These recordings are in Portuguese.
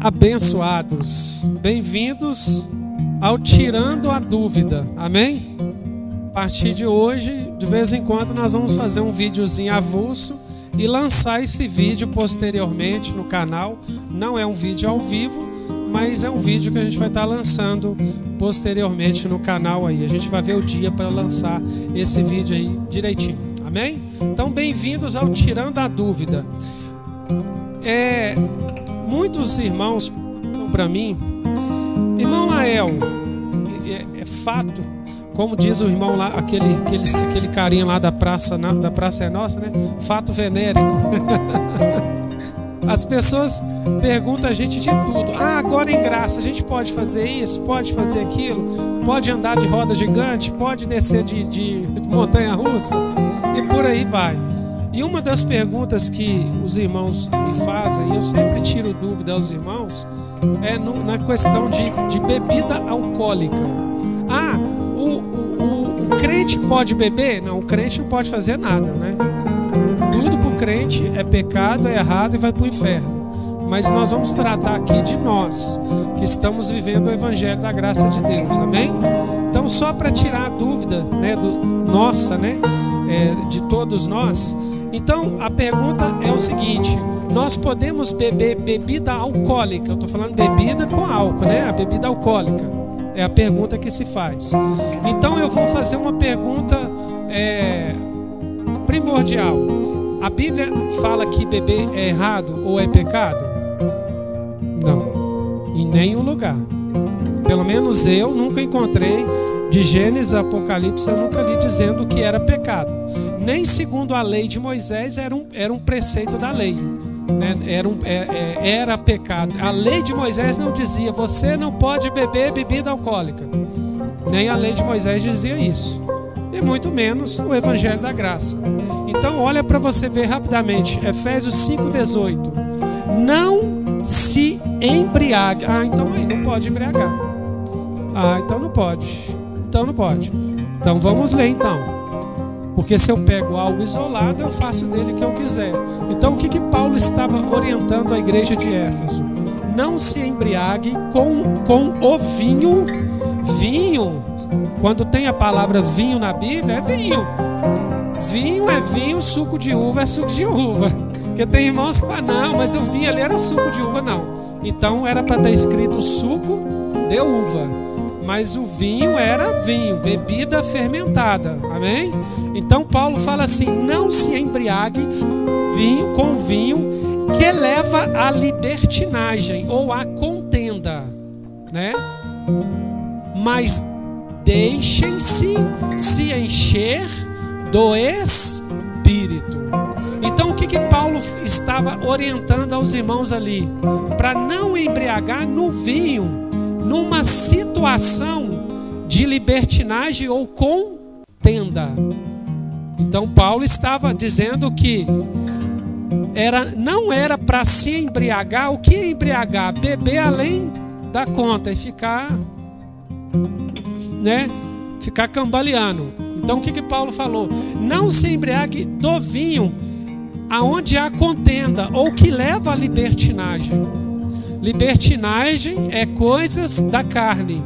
Abençoados, bem-vindos ao Tirando a Dúvida, amém? A partir de hoje, de vez em quando, nós vamos fazer um videozinho avulso e lançar esse vídeo posteriormente no canal. Não é um vídeo ao vivo, mas é um vídeo que a gente vai estar lançando posteriormente no canal aí. A gente vai ver o dia para lançar esse vídeo aí direitinho, amém? Então, bem-vindos ao Tirando a Dúvida. Muitos irmãos perguntam para mim, irmão Lael, é fato, como diz o irmão lá, aquele carinha lá da Praça é Nossa, né? Fato venérico. As pessoas perguntam a gente de tudo. Agora em graça, a gente pode fazer isso, pode fazer aquilo, pode andar de roda gigante, pode descer de montanha-russa, e por aí vai. E uma das perguntas que os irmãos me fazem, e eu sempre tiro dúvida aos irmãos, é na questão de bebida alcoólica. O crente pode beber? Não, o crente não pode fazer nada, né? Tudo para o crente é pecado, é errado e vai para o inferno. Mas nós vamos tratar aqui de nós, que estamos vivendo o Evangelho da Graça de Deus, amém? Então, só para tirar a dúvida, né, de todos nós. Então, a pergunta é o seguinte: nós podemos beber bebida alcoólica? Eu estou falando bebida com álcool, né? A bebida alcoólica é a pergunta que se faz. Então, eu vou fazer uma pergunta primordial. A Bíblia fala que beber é errado ou é pecado? Não, em nenhum lugar. Pelo menos eu nunca encontrei, de Gênesis a Apocalipse, eu nunca li dizendo que era pecado. Nem segundo a lei de Moisés era um preceito da lei, né? Era pecado. A lei de Moisés não dizia, você não pode beber bebida alcoólica. Nem a lei de Moisés dizia isso. E muito menos o Evangelho da Graça. Então olha para você ver rapidamente, Efésios 5,18. Não se embriague. Então aí não pode embriagar. Então não pode. Então não pode. Então vamos ler então. Porque se eu pego algo isolado, eu faço dele o que eu quiser. Então o que Paulo estava orientando a igreja de Éfeso? Não se embriague com o vinho. Vinho, quando tem a palavra vinho na Bíblia, é vinho. Vinho é vinho, suco de uva é suco de uva. Porque tem irmãos que falam, não, mas o vinho ali era suco de uva, não. Então era para estar escrito suco de uva. Mas o vinho era vinho, bebida fermentada, amém? Então Paulo fala assim, não se embriague com vinho que leva à libertinagem ou à contenda, né? Mas deixem-se se encher do Espírito. Então o que Paulo estava orientando aos irmãos ali? Para não embriagar no vinho, numa situação de libertinagem ou contenda. Então Paulo estava dizendo que não era para se embriagar. O que é embriagar? Beber além da conta e ficar cambaleando. Então o que Paulo falou? Não se embriague do vinho aonde há contenda ou que leva à libertinagem. Libertinagem é coisas da carne.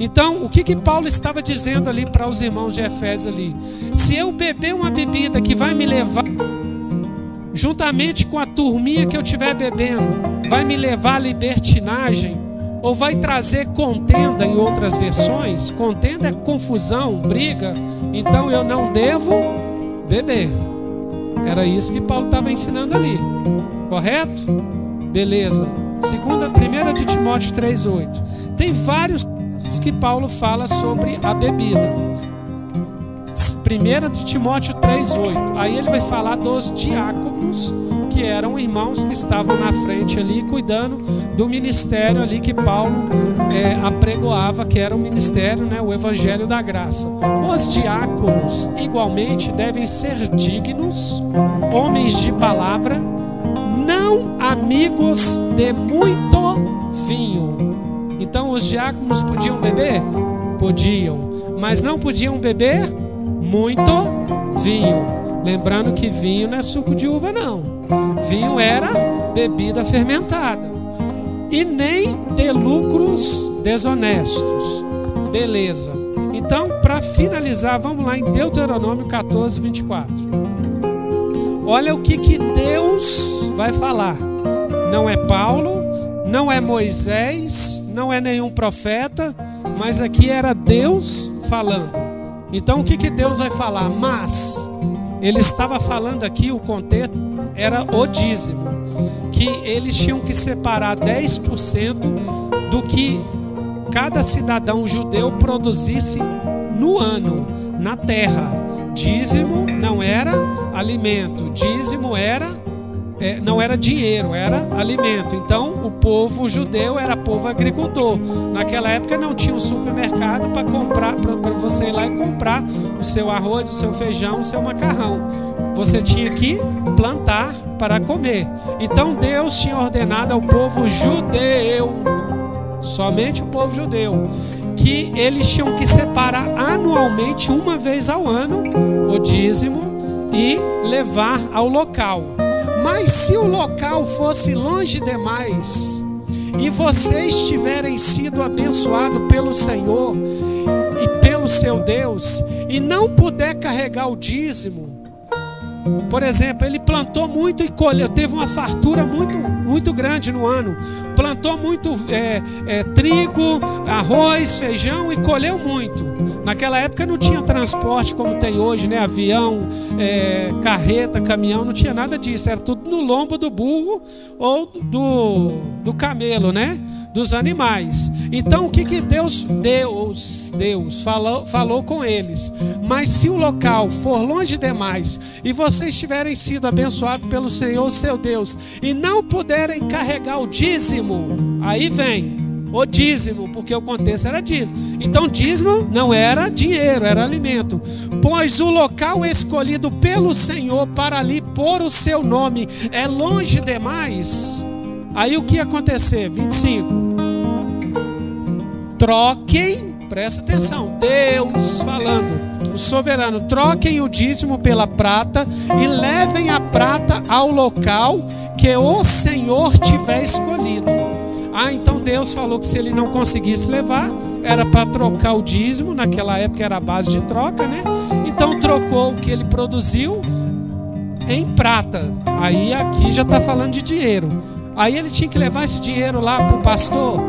Então, o que Paulo estava dizendo ali para os irmãos de Efésios ali? Se eu beber uma bebida que vai me levar, juntamente com a turminha que eu estiver bebendo, vai me levar à libertinagem, ou vai trazer contenda em outras versões, contenda é confusão, briga, então eu não devo beber. Era isso que Paulo estava ensinando ali, correto? Beleza. 1 de Timóteo 3,8. Tem vários que Paulo fala sobre a bebida. 1 de Timóteo 3,8. Aí ele vai falar dos diáconos, que eram irmãos que estavam na frente ali, cuidando do ministério ali que Paulo apregoava, que era o ministério, né, o Evangelho da Graça. Os diáconos, igualmente, devem ser dignos, homens de palavra, não amigos de muito vinho. Então os diáconos podiam beber? Podiam, mas não podiam beber muito vinho. Lembrando que vinho não é suco de uva, não. Vinho era bebida fermentada. e nem de lucros desonestos. Beleza. Então, para finalizar, vamos lá em Deuteronômio 14, 24. Olha o que Deus vai falar. Não é Paulo, não é Moisés, não é nenhum profeta, mas aqui era Deus falando. Então, o que Deus vai falar? Mas ele estava falando aqui, o contexto era o dízimo, que eles tinham que separar 10% do que cada cidadão judeu produzisse no ano, na terra. Dízimo não era alimento, dízimo não era dinheiro, era alimento. Então o povo judeu era povo agricultor. Naquela época não tinha um supermercado para comprar, para você ir lá e comprar o seu arroz, o seu feijão, o seu macarrão. Você tinha que plantar para comer. Então Deus tinha ordenado ao povo judeu, somente o povo judeu, que eles tinham que separar anualmente, uma vez ao ano, o dízimo e levar ao local. Mas se o local fosse longe demais e vocês tiverem sido abençoados pelo Senhor e pelo seu Deus e não puder carregar o dízimo, por exemplo, ele plantou muito e colheu, teve uma fartura muito grande no ano, plantou muito trigo, arroz, feijão e colheu muito. Naquela época não tinha transporte como tem hoje, né? Avião, carreta, caminhão, não tinha nada disso, era tudo no lombo do burro ou do camelo, né? Dos animais. Então o que Deus falou com eles? Mas se o local for longe demais e vocês tiverem sido abençoados pelo Senhor seu Deus e não puderem carregar o dízimo, aí vem o dízimo, porque o contexto era dízimo. Então dízimo não era dinheiro, era alimento. Pois o local escolhido pelo Senhor para ali pôr o seu nome é longe demais. Aí o que ia acontecer? 25. Troquem, presta atenção, Deus falando, o soberano, troquem o dízimo pela prata e levem a prata ao local que o Senhor tiver escolhido. Então Deus falou que se ele não conseguisse levar, era para trocar o dízimo. Naquela época era a base de troca, né? Então trocou o que ele produziu em prata. Aí aqui já está falando de dinheiro. Aí ele tinha que levar esse dinheiro lá para o pastor?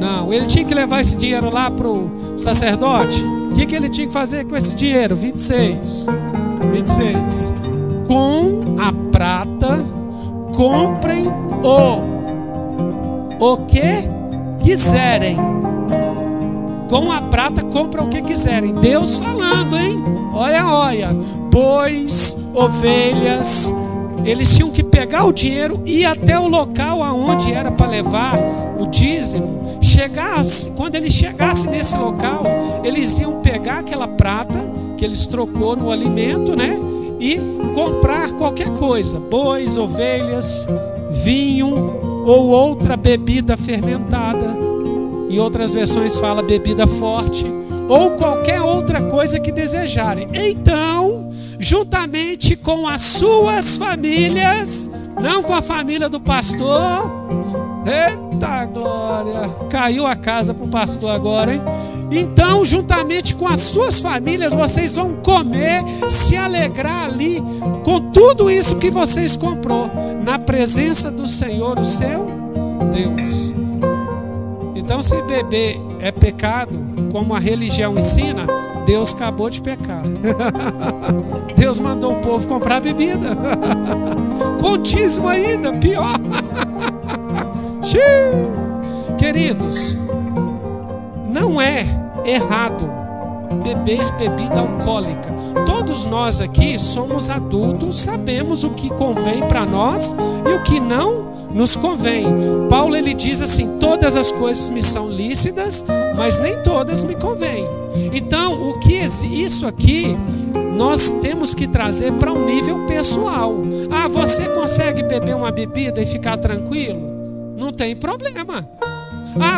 Não, ele tinha que levar esse dinheiro lá para o sacerdote. O que ele tinha que fazer com esse dinheiro? 26. Com a prata comprem o que quiserem. Com a prata compra o que quiserem. Deus falando, hein? Olha. Bois, ovelhas. Eles tinham que pegar o dinheiro e ir até o local aonde era para levar o dízimo. Quando eles chegassem nesse local, eles iam pegar aquela prata que eles trocou no alimento, né? E comprar qualquer coisa. Bois, ovelhas, vinho ou outra bebida fermentada. Em outras versões fala bebida forte, ou qualquer outra coisa que desejarem. Então, juntamente com as suas famílias, não com a família do pastor. Eita glória, caiu a casa para o pastor agora, hein? Então, juntamente com as suas famílias, vocês vão comer, se alegrar ali com tudo isso que vocês comprou, na presença do Senhor, o seu Deus. Então, se beber é pecado, como a religião ensina, Deus acabou de pecar. Deus mandou o povo comprar bebida. Com dízimo ainda, pior. Queridos, não é errado beber bebida alcoólica. Todos nós aqui somos adultos, sabemos o que convém para nós e o que não nos convém. Paulo ele diz assim: todas as coisas me são lícitas, mas nem todas me convêm. Então, isso aqui nós temos que trazer para um nível pessoal. Você consegue beber uma bebida e ficar tranquilo? Não tem problema.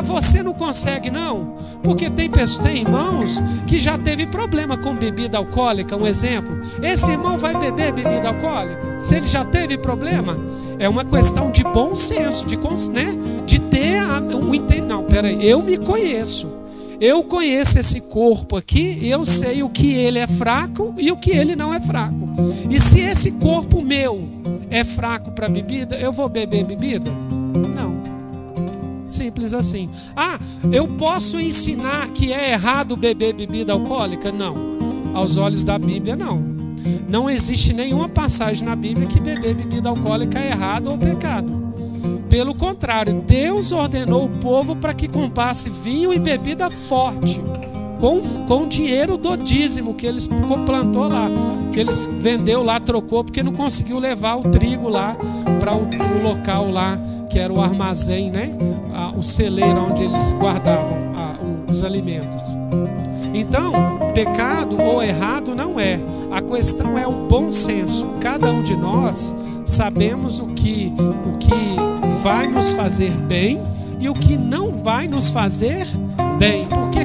Você não consegue não? Porque tem irmãos que já teve problema com bebida alcoólica. Um exemplo, esse irmão vai beber bebida alcoólica? Se ele já teve problema, é uma questão de bom senso, de ter Não, peraí, eu me conheço. Eu conheço esse corpo aqui e eu sei o que ele é fraco e o que ele não é fraco. E se esse corpo meu é fraco para bebida, eu vou beber bebida? Não. Simples assim. Ah, eu posso ensinar que é errado beber bebida alcoólica? Não. Aos olhos da Bíblia, não. Não existe nenhuma passagem na Bíblia que beber bebida alcoólica é errado ou pecado. Pelo contrário, Deus ordenou o povo para que comprasse vinho e bebida forte, com dinheiro do dízimo que eles plantou lá, que eles vendeu lá, trocou, porque não conseguiu levar o trigo lá para o local lá, que era o armazém, né? O celeiro onde eles guardavam os alimentos. Então, pecado ou errado não é. A questão é o bom senso. Cada um de nós sabemos o que vai nos fazer bem e o que não vai nos fazer bem, porque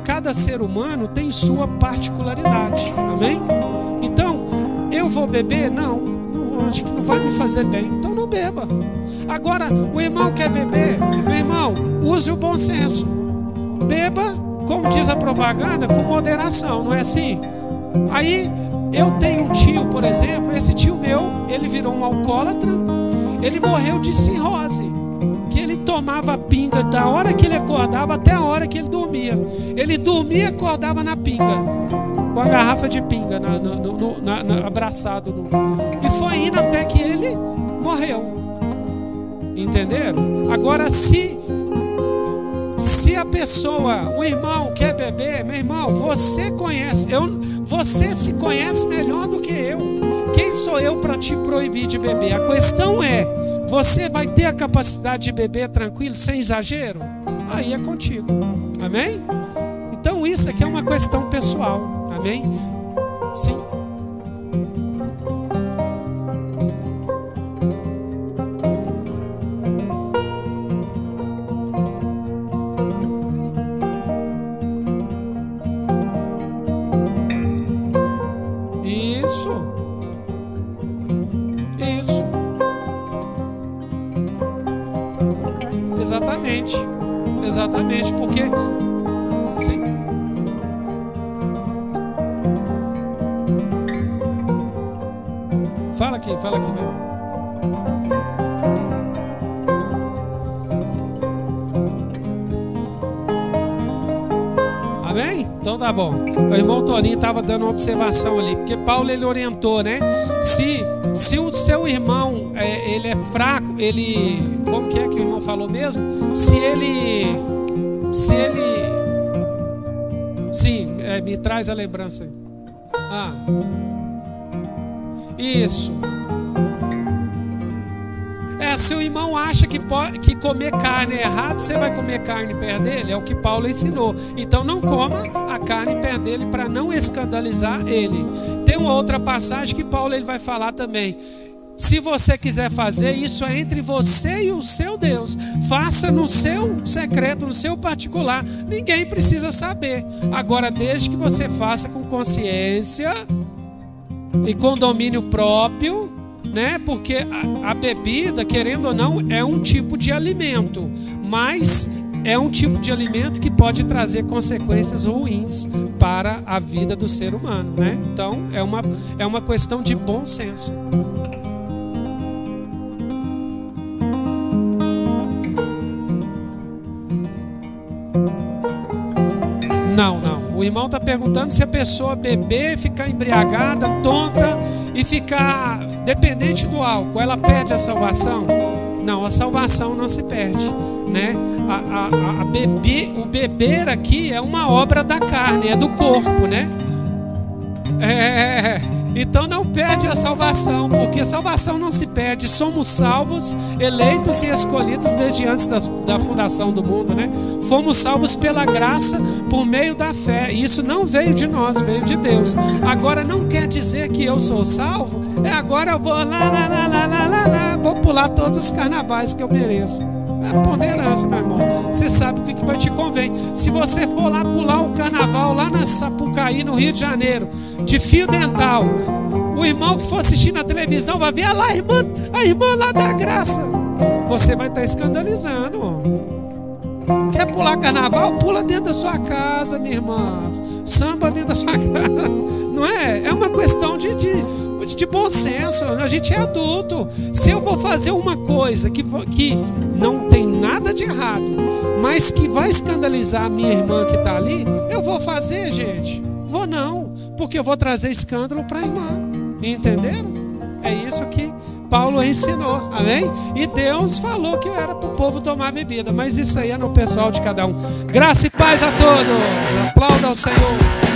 cada ser humano tem sua particularidade, amém? Então, eu vou beber? Não, acho que não vai me fazer bem, então não beba. Agora, o irmão quer beber? Meu irmão, use o bom senso, beba, como diz a propaganda, com moderação, não é assim? Aí, eu tenho um tio, por exemplo, esse tio meu, ele virou um alcoólatra. Ele morreu de cirrose, que ele tomava pinga da hora que ele acordava até a hora que ele dormia. Ele dormia e acordava na pinga, com a garrafa de pinga abraçado. E foi indo até que ele morreu. Entenderam? Agora, se a pessoa, o irmão quer beber, meu irmão, você se conhece melhor do que eu. Quem sou eu para te proibir de beber? A questão é, você vai ter a capacidade de beber tranquilo, sem exagero? Aí é contigo, amém? Então isso aqui é uma questão pessoal, amém? Sim. Exatamente, porque sim. Fala aqui mesmo. Amém? Então tá bom. O irmão Toninho estava dando uma observação ali, porque Paulo ele orientou, né? Se o seu irmão ele é fraco, ele, como que é que o irmão falou mesmo? Sim, me traz a lembrança aí. Isso. Se o irmão acha que comer carne é errado, você vai comer carne perto dele? É o que Paulo ensinou. Então não coma a carne perto dele para não escandalizar ele. Tem uma outra passagem que Paulo ele vai falar também. Se você quiser fazer, isso é entre você e o seu Deus. Faça no seu secreto, no seu particular. Ninguém precisa saber. Agora, desde que você faça com consciência e com domínio próprio, né? Porque a bebida, querendo ou não, é um tipo de alimento, mas é um tipo de alimento que pode trazer consequências ruins para a vida do ser humano, né? Então é uma questão de bom senso. Não. O irmão está perguntando se a pessoa beber, ficar embriagada, tonta e ficar dependente do álcool, ela perde a salvação? Não, a salvação não se perde, né? O beber aqui é uma obra da carne, é do corpo, né? Então não perde a salvação, porque a salvação não se perde. Somos salvos, eleitos e escolhidos desde antes da fundação do mundo, né? Fomos salvos pela graça por meio da fé. E isso não veio de nós, veio de Deus. Agora não quer dizer que eu sou salvo. Agora eu vou vou pular todos os carnavais que eu mereço. É ponderância, meu irmão. Você sabe o que vai te convém. Se você for lá pular o carnaval lá na Sapucaí, no Rio de Janeiro, de fio dental, o irmão que for assistir na televisão vai ver lá a irmã lá da graça. Você vai estar escandalizando. quer pular carnaval? Pula dentro da sua casa, minha irmã. Samba dentro da sua casa. Não é? É uma questão de bom senso. A gente é adulto. Se eu vou fazer uma coisa que não tem nada de errado, mas que vai escandalizar a minha irmã que está ali, eu vou fazer, gente? Vou não, porque eu vou trazer escândalo para a irmã. Entenderam? É isso que Paulo ensinou, amém? E Deus falou que era para o povo tomar bebida, mas isso aí é no pessoal de cada um. Graça e paz a todos. Aplauda ao Senhor.